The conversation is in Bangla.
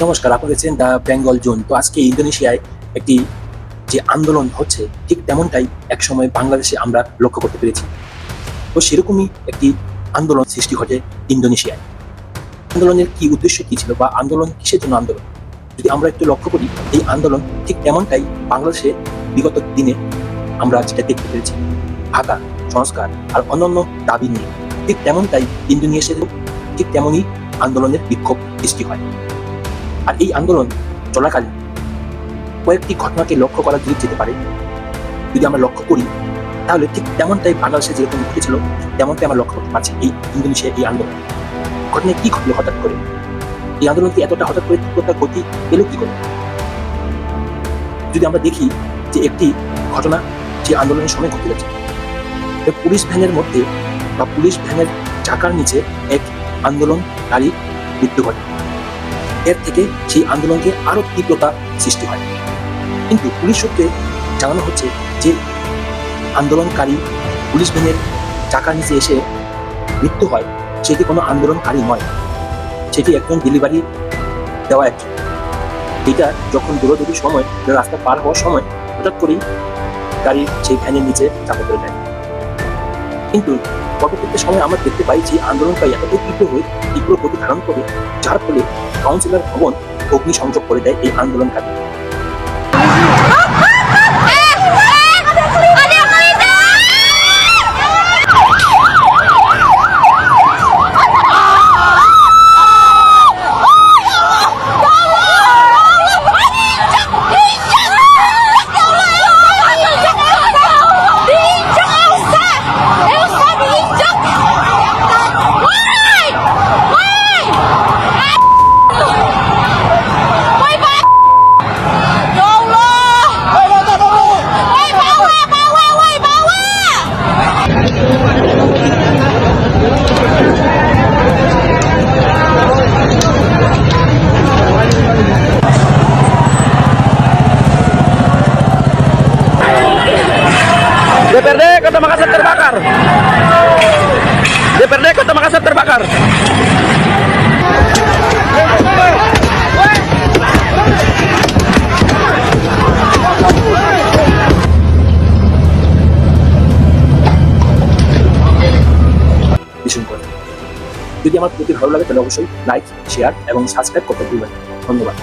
নমস্কার, আপনারা দেখছেন দ্য বেঙ্গল জোন। তো আজকে ইন্দোনেশিয়ায় একটি যে আন্দোলন হচ্ছে, ঠিক তেমনটাই একসময় বাংলাদেশে আমরা লক্ষ্য করতে পেরেছি। তো সেরকমই একটি আন্দোলন সৃষ্টি ঘটে ইন্দোনেশিয়ায়। আন্দোলনের কি উদ্দেশ্য কি ছিল বা আন্দোলন কিসের জন্য আন্দোলন, যদি আমরা একটু লক্ষ্য করি, এই আন্দোলন ঠিক তেমনটাই বাংলাদেশে বিগত দিনে আমরা যেটা দেখতে পেরেছি, ভাতা, সংস্কার আর অন্যান্য দাবি নিয়ে, ঠিক তেমনটাই ইন্দোনেশিয়ায় ঠিক তেমনই আন্দোলনের বিক্ষোভ সৃষ্টি হয়। আর এই আন্দোলন চলাকালীন কয়েকটি ঘটনাকে লক্ষ্য করা যেতে পারে। যদি আমরা লক্ষ্য করি, তাহলে ঠিক তেমনটাই বাংলাদেশে যেরকম ঘটেছিল, তেমনটাই আমরা লক্ষ্য করতে পারছি এই ইন্দোনেশিয়ার এই আন্দোলন। ঘটনায় কি ঘটলো হঠাৎ করে? এই আন্দোলনকে এতটা হঠাৎ করে তীব্রতার গতি এলো কি করে? যদি আমরা দেখি যে একটি ঘটনা যে আন্দোলনের সময় ঘটে গেছে, পুলিশ ভ্যানের মধ্যে বা পুলিশ ভ্যানের চাকার নিচে এক আন্দোলনকারী মৃত্যু ঘটে। এর থেকে সেই আন্দোলনকে আরো তীব্রতা সৃষ্টি হয়। কিন্তু পুলিশ সূত্রে জানানো হচ্ছে যে আন্দোলনকারী পুলিশ ভ্যানের চাকার নিচে এসে মৃত্যু হয়, সেটি কোনো আন্দোলনকারী নয়, সেটি একজন ডেলিভারি দেওয়া একজন। এটা যখন দৌড়াদৌড়ি সময় রাস্তা পার হওয়ার সময় হঠাৎ করেই গাড়ির সেই ভ্যানের নিচে চাপা পড়ে যায়। কিন্তু পরবর্তী সময় আমরা দেখতে পাই যে আন্দোলনকারী এতটাই তীব্র গতি ধারণ করে, যার ফলে কাউন্সিলর ভবন অগ্নিসংযোগ করে দেয় এই আন্দোলনকারী। DPRD Kota Makassar terbakar. DPRD Kota Makassar terbakar. যদি আমার ভিডিওটি ভালো লাগে তাহলে অবশ্যই লাইক, শেয়ার এবং সাবস্ক্রাইব করতে ভুলবেন না। ধন্যবাদ।